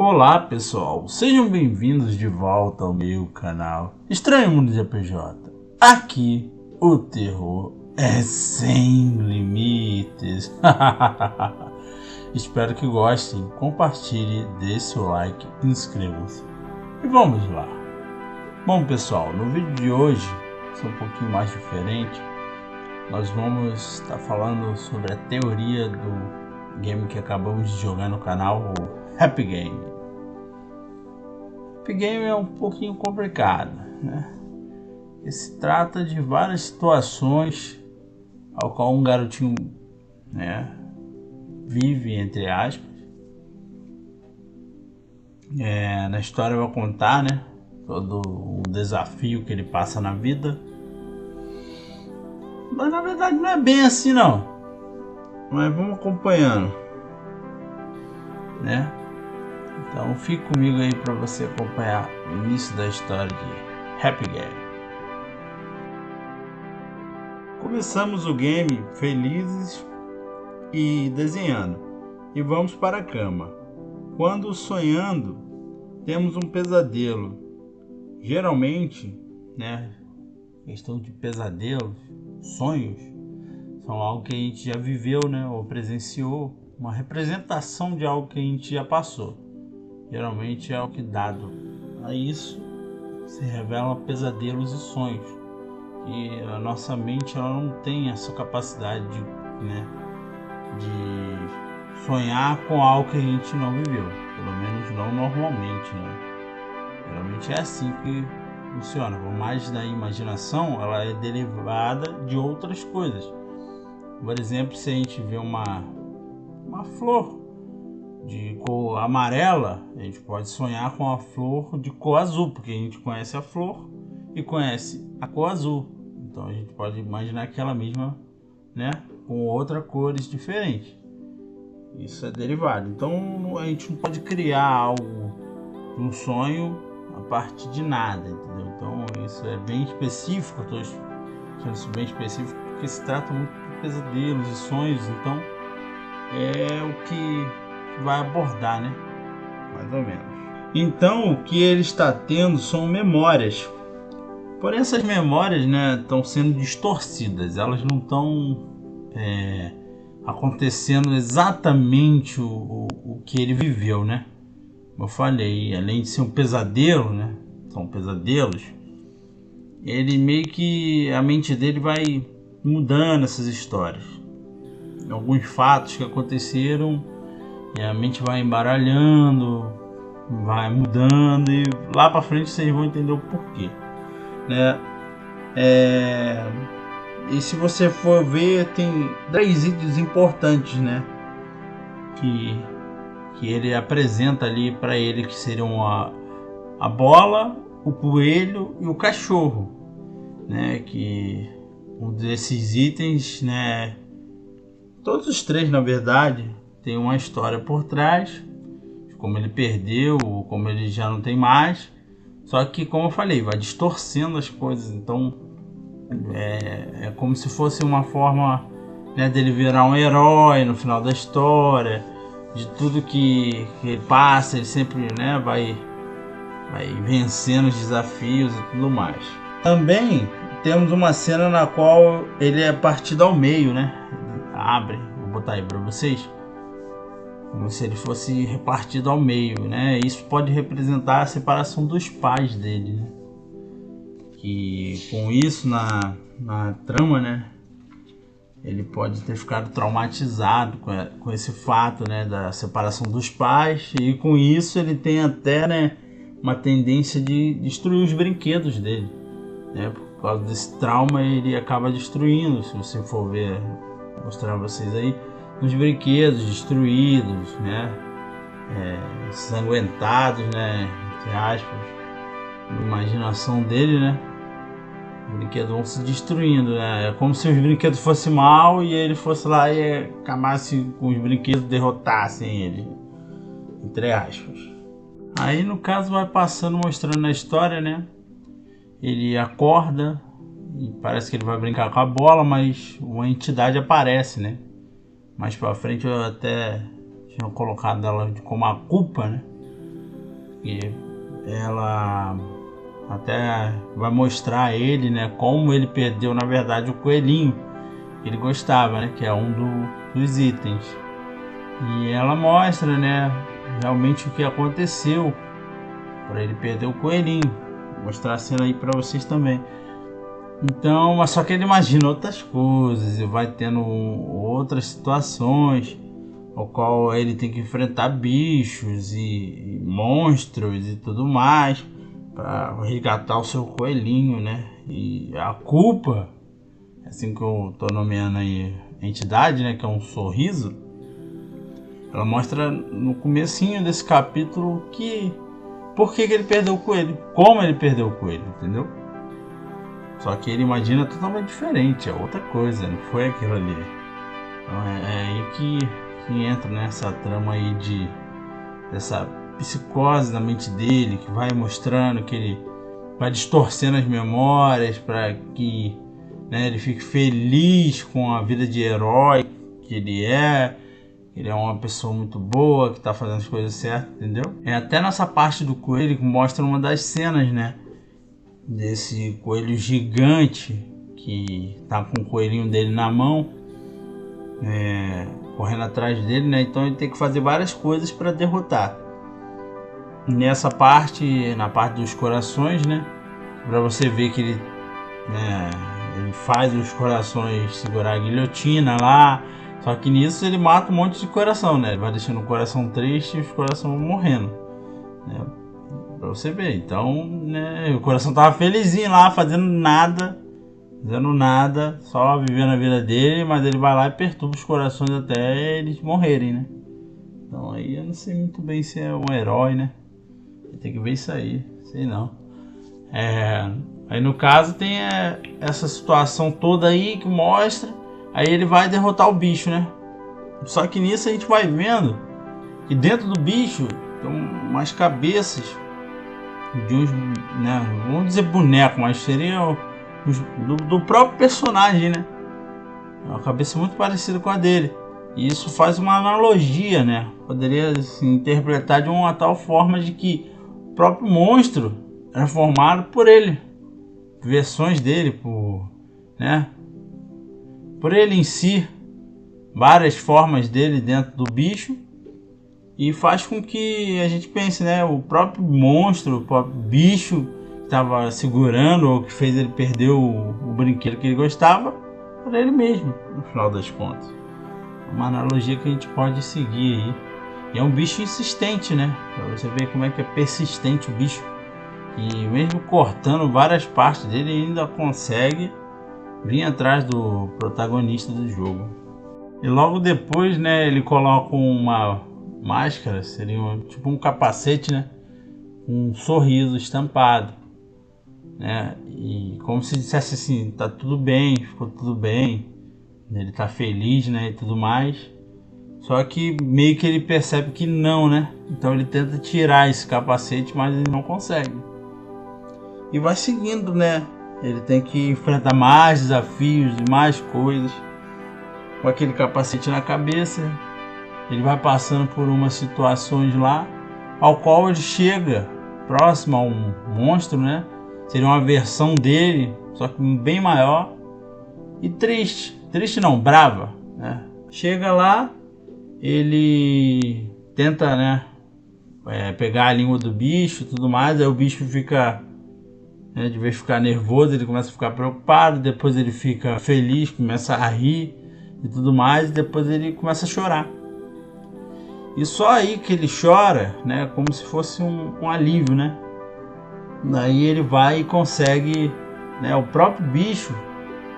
Olá pessoal, sejam bem-vindos de volta ao meu canal Estranho Mundo de APJ. Aqui o terror é sem limites. Espero que gostem, compartilhe, dê seu like, inscrevam-se e vamos lá. Bom pessoal, no vídeo de hoje, é um pouquinho mais diferente, nós vamos estar falando sobre a teoria do game que acabamos de jogar no canal, o Happy Game. Happy Game é um pouquinho complicado, né? Ele se trata de várias situações ao qual um garotinho, né, vive, entre aspas. Na história vai contar, né, todo o desafio que ele passa na vida. Mas na verdade não é bem assim não. Mas vamos acompanhando, né? Então fique comigo aí para você acompanhar o início da história de Happy Game. Começamos o game felizes e desenhando, e vamos para a cama. Quando sonhando, temos um pesadelo. Geralmente, né, questão de pesadelos, sonhos, são algo que a gente já viveu, né, ou presenciou, uma representação de algo que a gente já passou. Geralmente é o que dado a isso se revela pesadelos e sonhos. E a nossa mente ela não tem essa capacidade de, né, de sonhar com algo que a gente não viveu, pelo menos não normalmente, né? Geralmente é assim que funciona. Por mais da imaginação, ela é derivada de outras coisas. Por exemplo, se a gente vê uma flor de cor amarela, a gente pode sonhar com a flor de cor azul, porque a gente conhece a flor e conhece a cor azul. Então a gente pode imaginar aquela mesma, né, com outras cores diferentes. Isso é derivado. Então a gente não pode criar algo, um sonho, a partir de nada, entendeu? Então isso é bem específico. Eu estou achando isso bem específico porque se trata muito de pesadelos e sonhos. Então é o que vai abordar, né? Mais ou menos. Então o que ele está tendo são memórias. Porém essas memórias, né, estão sendo distorcidas. Elas não estão acontecendo exatamente o que ele viveu, né? Como eu falei, além de ser um pesadelo, né? São pesadelos. Ele meio que a mente dele vai mudando essas histórias. Alguns fatos que aconteceram e a mente vai embaralhando, vai mudando e lá para frente vocês vão entender o porquê, né? E se você for ver, tem 3 itens importantes, né, que ele apresenta ali para ele, que seriam a bola, o coelho e o cachorro, né? Que um desses itens, né, todos os 3 na verdade tem uma história por trás, de como ele perdeu, como ele já não tem mais. Só que, como eu falei, vai distorcendo as coisas. Então é como se fosse uma forma, né, dele virar um herói no final da história. De tudo que ele passa, ele sempre, né, vai vencendo os desafios e tudo mais. Também temos uma cena na qual ele é partido ao meio, né? Abre, vou botar aí para vocês, como se ele fosse repartido ao meio, né? Isso pode representar a separação dos pais dele, né? Que com isso na trama, né, ele pode ter ficado traumatizado com esse fato, né, da separação dos pais, e com isso ele tem até, né, uma tendência de destruir os brinquedos dele, né? Por causa desse trauma ele acaba destruindo. Se você for ver, vou mostrar pra vocês aí, os brinquedos destruídos, né, ensanguentados, né, entre aspas, a imaginação dele, né, os brinquedos vão se destruindo, né? É como se os brinquedos fossem mal e ele fosse lá e acabasse com os brinquedos, derrotassem ele, entre aspas. Aí no caso vai passando, mostrando na história, né, ele acorda e parece que ele vai brincar com a bola, mas uma entidade aparece, né? Mais pra frente eu até tinha colocado ela como a culpa, né? E ela até vai mostrar a ele, né, como ele perdeu na verdade o coelhinho que ele gostava, né, que é um dos itens. E ela mostra, né, realmente o que aconteceu para ele perder o coelhinho. Vou mostrar a cena aí para vocês também. Então, mas só que ele imagina outras coisas e vai tendo outras situações ao qual ele tem que enfrentar bichos e monstros e tudo mais para resgatar o seu coelhinho, né? E a culpa, assim que eu tô nomeando aí a entidade, né, que é um sorriso, ela mostra no comecinho desse capítulo que por que ele perdeu o coelho, como ele perdeu o coelho, entendeu? Só que ele imagina totalmente diferente, é outra coisa, não foi aquilo ali. Então é aí que entra nessa trama aí dessa psicose na mente dele, que vai mostrando que ele vai distorcendo as memórias para que, né, ele fique feliz com a vida de herói que ele é. Ele é uma pessoa muito boa, que está fazendo as coisas certas, entendeu? É até nessa parte do coelho que mostra uma das cenas, né? Desse coelho gigante que tá com o coelhinho dele na mão, correndo atrás dele, né? Então ele tem que fazer várias coisas para derrotar. Nessa parte, na parte dos corações, né? Para você ver que ele, né, ele faz os corações segurar a guilhotina lá. Só que nisso ele mata um monte de coração, né? Ele vai deixando o coração triste e os corações morrendo, né? Pra você ver. Então, né, o coração tava felizinho lá, fazendo nada, só vivendo a vida dele, mas ele vai lá e perturba os corações até eles morrerem, né? Então aí eu não sei muito bem se é um herói, né? Tem que ver isso aí, sei não. Aí no caso tem essa situação toda aí que mostra. Aí ele vai derrotar o bicho, né? Só que nisso a gente vai vendo que dentro do bicho tem umas cabeças de uns, né? Vamos dizer boneco, mas seria do próprio personagem, né? É uma cabeça muito parecida com a dele. E isso faz uma analogia, né? Poderia se interpretar de uma tal forma de que o próprio monstro era formado por ele. Versões dele, né? Por ele em si, várias formas dele dentro do bicho, e faz com que a gente pense, né, o próprio monstro, o próprio bicho que estava segurando ou que fez ele perder o brinquedo que ele gostava, para ele mesmo, no final das contas. É uma analogia que a gente pode seguir aí. E é um bicho insistente, né? Para você ver como é que é persistente o bicho. E mesmo cortando várias partes dele, ainda consegue vir atrás do protagonista do jogo. E logo depois, né, ele coloca uma máscara, seria tipo um capacete, né, um sorriso estampado, né, e como se dissesse assim, tá tudo bem, ficou tudo bem, ele tá feliz, né, e tudo mais. Só que meio que ele percebe que não, né, então ele tenta tirar esse capacete, mas ele não consegue. E vai seguindo, né, ele tem que enfrentar mais desafios e mais coisas com aquele capacete na cabeça. Ele vai passando por umas situações lá, ao qual ele chega próximo a um monstro, né? Seria uma versão dele, só que bem maior e triste. Triste não, brava, né? Chega lá, ele tenta, né, pegar a língua do bicho e tudo mais. Aí o bicho fica, né, de vez de ficar nervoso, ele começa a ficar preocupado. Depois ele fica feliz, começa a rir e tudo mais. E depois ele começa a chorar. E só aí que ele chora, né, como se fosse um alívio, né? Daí ele vai e consegue, né, o próprio bicho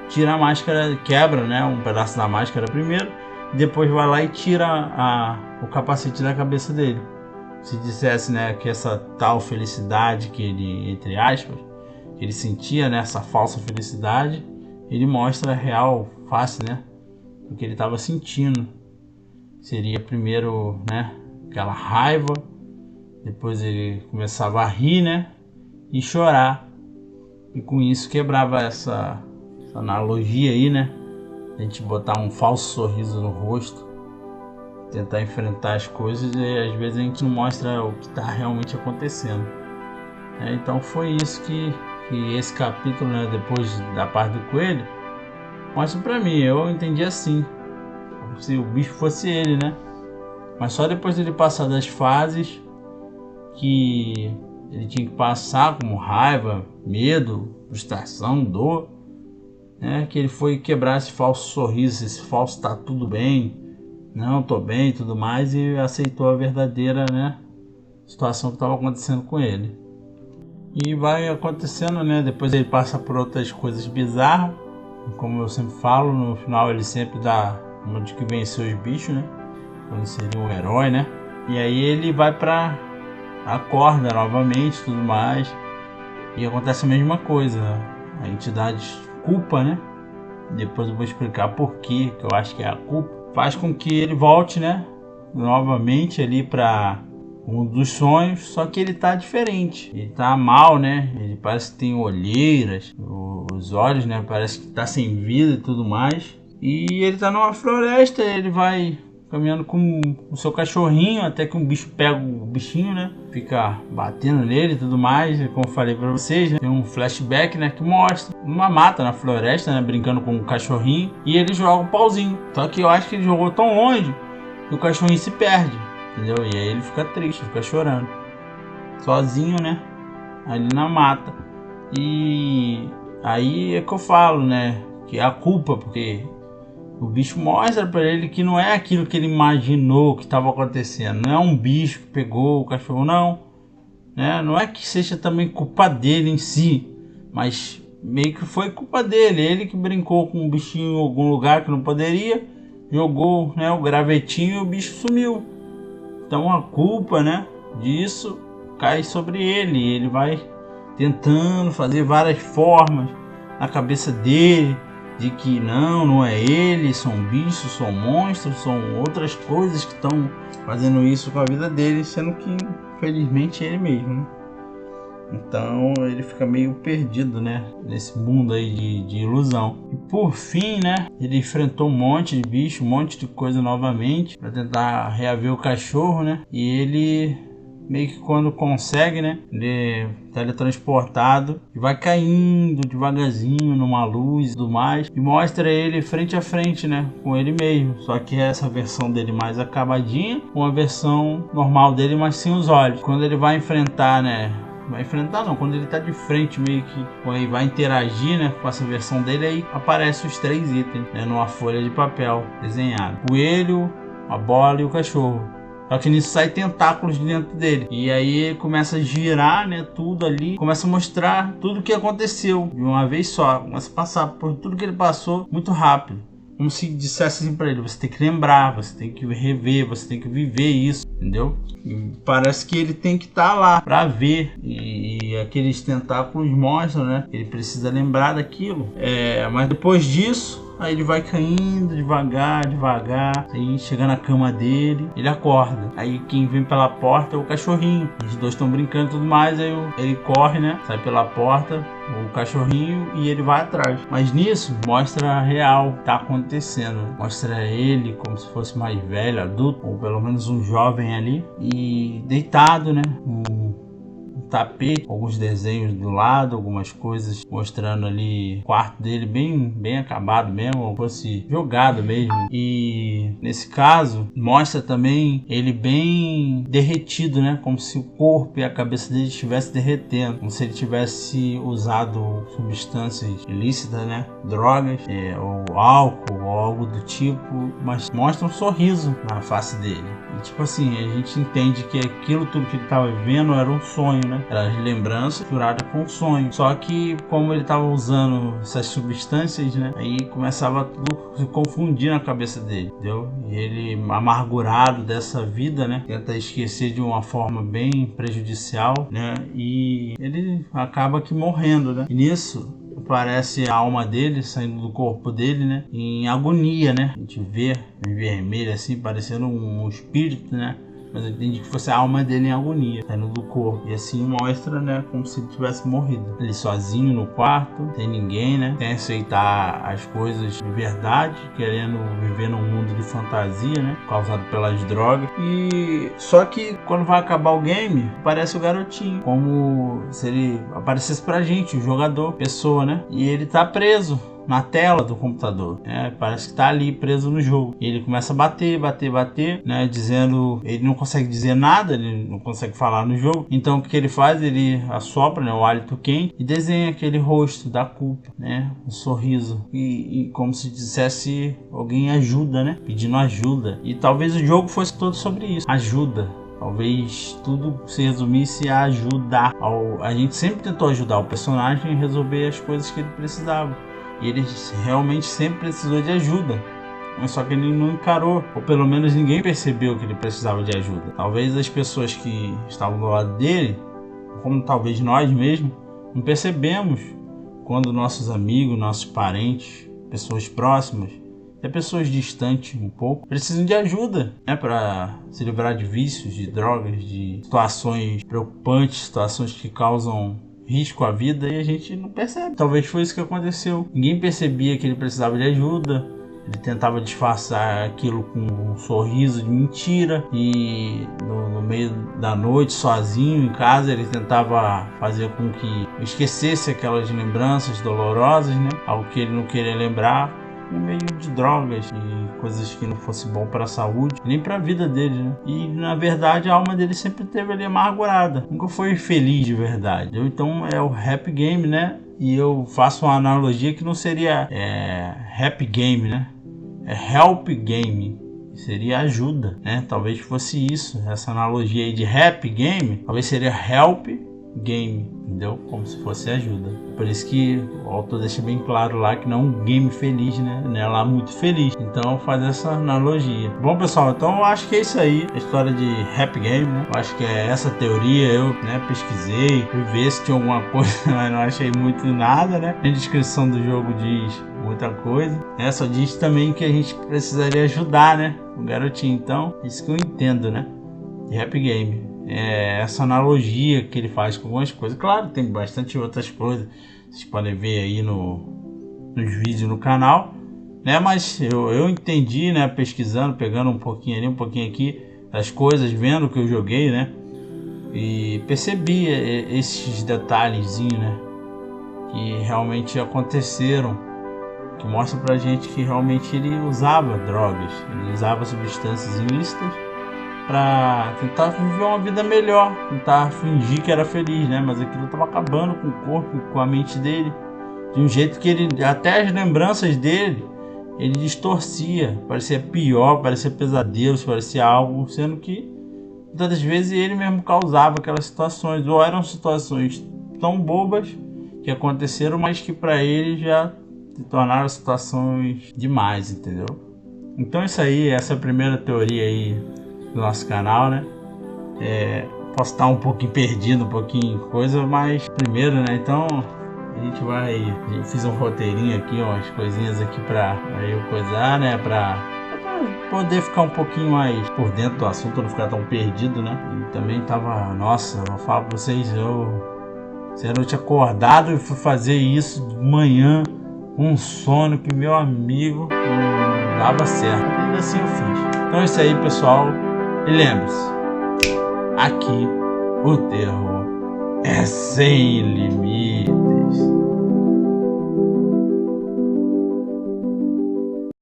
tira a máscara, quebra, né, um pedaço da máscara primeiro, e depois vai lá e tira o capacete da cabeça dele. Se dissesse, né, que essa tal felicidade que ele, entre aspas, que ele sentia, né, essa falsa felicidade, ele mostra a real face, né, do que ele estava sentindo. Seria primeiro, né, aquela raiva, depois ele começava a rir, né, e chorar. E com isso quebrava essa analogia aí, né, a gente botar um falso sorriso no rosto. tentar enfrentar as coisas e às vezes a gente não mostra o que está realmente acontecendo. Então foi isso que esse capítulo, né, depois da parte do coelho, mostra pra mim. Eu entendi assim, como se o bicho fosse ele, né? Mas só depois dele passar das fases que ele tinha que passar, como raiva, medo, frustração, dor, né? Que ele foi quebrar esse falso sorriso, esse falso tá tudo bem, não, tô bem e tudo mais, e aceitou a verdadeira, né, situação que estava acontecendo com ele. E vai acontecendo, né? Depois ele passa por outras coisas bizarras. Como eu sempre falo, no final ele sempre dá uma de que venceu os bichos, né? Quando seria um herói, né? E aí ele vai pra acorda novamente e tudo mais. E acontece a mesma coisa. A entidade culpa, né? Depois eu vou explicar por quê, que eu acho que é a culpa. Faz com que ele volte, né? Novamente ali pra um dos sonhos, só que ele tá diferente. Ele tá mal, né? Ele parece que tem olheiras, os olhos, né? Parece que tá sem vida e tudo mais. E ele tá numa floresta, ele vai caminhando com o seu cachorrinho, até que um bicho pega o bichinho, né? Fica batendo nele e tudo mais. E como eu falei pra vocês, né? Tem um flashback, né? Que mostra uma mata na floresta, né? Brincando com o cachorrinho. E ele joga um pauzinho. Só que eu acho que ele jogou tão longe que o cachorrinho se perde. Entendeu? E aí ele fica triste, fica chorando. Sozinho, né? Ali na mata. E aí é que eu falo, né? Que é a culpa, porque o bicho mostra pra ele que não é aquilo que ele imaginou que estava acontecendo. Não é um bicho que pegou o cachorro, não. Né? Não é que seja também culpa dele em si. Mas meio que foi culpa dele. Ele que brincou com um bichinho em algum lugar que não poderia. Jogou, né, o gravetinho e o bicho sumiu. Então a culpa, né, disso cai sobre ele. Ele vai tentando fazer várias formas na cabeça dele de que não é ele, são bichos, são monstros, são outras coisas que estão fazendo isso com a vida dele, sendo que infelizmente é ele mesmo, né? Então ele fica meio perdido, né, nesse mundo aí de ilusão. E por fim, né, ele enfrentou um monte de bicho, um monte de coisa novamente para tentar reaver o cachorro, né? E ele meio que quando consegue, né, ele é teletransportado e vai caindo devagarzinho numa luz e tudo mais, e mostra ele frente a frente, né, com ele mesmo. Só que essa versão dele mais acabadinha, com a versão normal dele, mas sem os olhos. Quando ele vai enfrentar, né, quando ele tá de frente, meio que quando ele vai interagir, né, com essa versão dele, aí aparecem os 3 itens, né, numa folha de papel desenhado: o coelho, a bola e o cachorro. Só que nisso sai tentáculos de dentro dele. E aí ele começa a girar, né, tudo ali. Começa a mostrar tudo o que aconteceu de uma vez só. Começa a passar por tudo que ele passou muito rápido. Como se dissesse assim pra ele: você tem que lembrar, você tem que rever, você tem que viver isso, entendeu? E parece que ele tem que estar lá pra ver. E aqueles tentáculos mostram, né, ele precisa lembrar daquilo. Mas depois disso, aí ele vai caindo devagar, aí chega na cama dele, ele acorda. Aí quem vem pela porta é o cachorrinho. Os dois estão brincando e tudo mais, aí ele corre, né, sai pela porta, o cachorrinho, e ele vai atrás. Mas nisso mostra a real que tá acontecendo. Mostra ele como se fosse mais velho, adulto, ou pelo menos um jovem ali, e deitado, né, tapete, alguns desenhos do lado, algumas coisas mostrando ali o quarto dele bem acabado mesmo, como fosse jogado mesmo. E nesse caso mostra também ele bem derretido, né, como se o corpo e a cabeça dele estivesse derretendo, como se ele tivesse usado substâncias ilícitas, né, drogas, ou álcool ou algo do tipo. Mas mostra um sorriso na face dele. E, tipo assim, a gente entende que aquilo tudo que ele estava vivendo era um sonho, né? Era lembrança misturada com sonho. Só que como ele estava usando essas substâncias, né, aí começava tudo a se confundir na cabeça dele, entendeu? E ele, amargurado dessa vida, né, tenta esquecer de uma forma bem prejudicial, né, e ele acaba que morrendo, né? E nisso parece a alma dele saindo do corpo dele, né, em agonia, né? A gente vê em vermelho assim, parecendo um espírito, né, mas eu entendi que fosse a alma dele em agonia, saindo do corpo. E assim mostra, né, como se ele tivesse morrido. Ele sozinho no quarto, sem ninguém, né, sem aceitar as coisas de verdade, querendo viver num mundo de fantasia, né, causado pelas drogas. E só que quando vai acabar o game, aparece o garotinho, como se ele aparecesse pra gente, o jogador, pessoa, né, e ele tá preso na tela do computador, parece que tá ali preso no jogo. E ele começa a bater, né, dizendo, ele não consegue dizer nada, ele não consegue falar no jogo. Então o que ele faz? Ele assopra, né, o hálito quente e desenha aquele rosto da culpa, né, um sorriso e como se dissesse alguém ajuda, né, pedindo ajuda. E talvez o jogo fosse todo sobre isso, ajuda. Talvez tudo se resumisse a ajudar. A gente sempre tentou ajudar o personagem a resolver as coisas que ele precisava. E ele realmente sempre precisou de ajuda, só que ele não encarou, ou pelo menos ninguém percebeu que ele precisava de ajuda. Talvez as pessoas que estavam do lado dele, como talvez nós mesmos, não percebemos quando nossos amigos, nossos parentes, pessoas próximas, até pessoas distantes um pouco, precisam de ajuda, né, para se livrar de vícios, de drogas, de situações preocupantes, situações que causam risco à vida, e a gente não percebe. Talvez foi isso que aconteceu. Ninguém percebia que ele precisava de ajuda. Ele tentava disfarçar aquilo com um sorriso de mentira, e no meio da noite, sozinho em casa, ele tentava fazer com que esquecesse aquelas lembranças dolorosas, né? Algo que ele não queria lembrar, no meio de drogas e coisas que não fosse bom para a saúde, nem para a vida dele, né? E na verdade a alma dele sempre teve ali amargurada, nunca foi feliz de verdade. Então é o happy game, né? E eu faço uma analogia que não seria happy game, né? É help game, seria ajuda, né? Talvez fosse isso, essa analogia aí de happy game, talvez seria help game, entendeu? Como se fosse ajuda. Por isso que o autor deixa bem claro lá que não é um game feliz, né? Não é lá muito feliz. Então faz essa analogia. Bom, pessoal, então eu acho que é isso aí, a história de happy game, né? Eu acho que é essa teoria. Eu, né, pesquisei, fui ver se tinha alguma coisa, mas não achei muito nada, né? A descrição do jogo diz muita coisa. Só diz também que a gente precisaria ajudar, né, o garotinho. Então, isso que eu entendo, né, de happy game. Essa analogia que ele faz com algumas coisas. Claro, tem bastante outras coisas, vocês podem ver aí nos vídeos no canal, né? Mas eu entendi, né, pesquisando, pegando um pouquinho ali, um pouquinho aqui das coisas, vendo que eu joguei, né, e percebi esses detalhezinhos, né, que realmente aconteceram, que mostra pra gente que realmente ele usava drogas, ele usava substâncias ilícitas para tentar viver uma vida melhor, tentar fingir que era feliz, né? Mas aquilo estava acabando com o corpo e com a mente dele, de um jeito que ele, até as lembranças dele, ele distorcia, parecia pior, parecia pesadelos, parecia algo, sendo que muitas das vezes ele mesmo causava aquelas situações, ou eram situações tão bobas que aconteceram, mas que para ele já se tornaram situações demais, entendeu? Então é isso aí, essa é a primeira teoria aí do nosso canal, né? Posso estar um pouquinho perdido, um pouquinho coisa, mas primeiro, né? Então a gente fiz um roteirinho aqui, umas coisinhas aqui pra eu coisar, né? Pra poder ficar um pouquinho mais por dentro do assunto, não ficar tão perdido, né? E também tava, nossa, eu vou falar pra vocês, se eu tinha acordado e fui fazer isso de manhã, um sono que, meu amigo, não dava certo. Ainda assim eu fiz. Então é isso aí, pessoal. E lembre-se, aqui o terror é sem limites.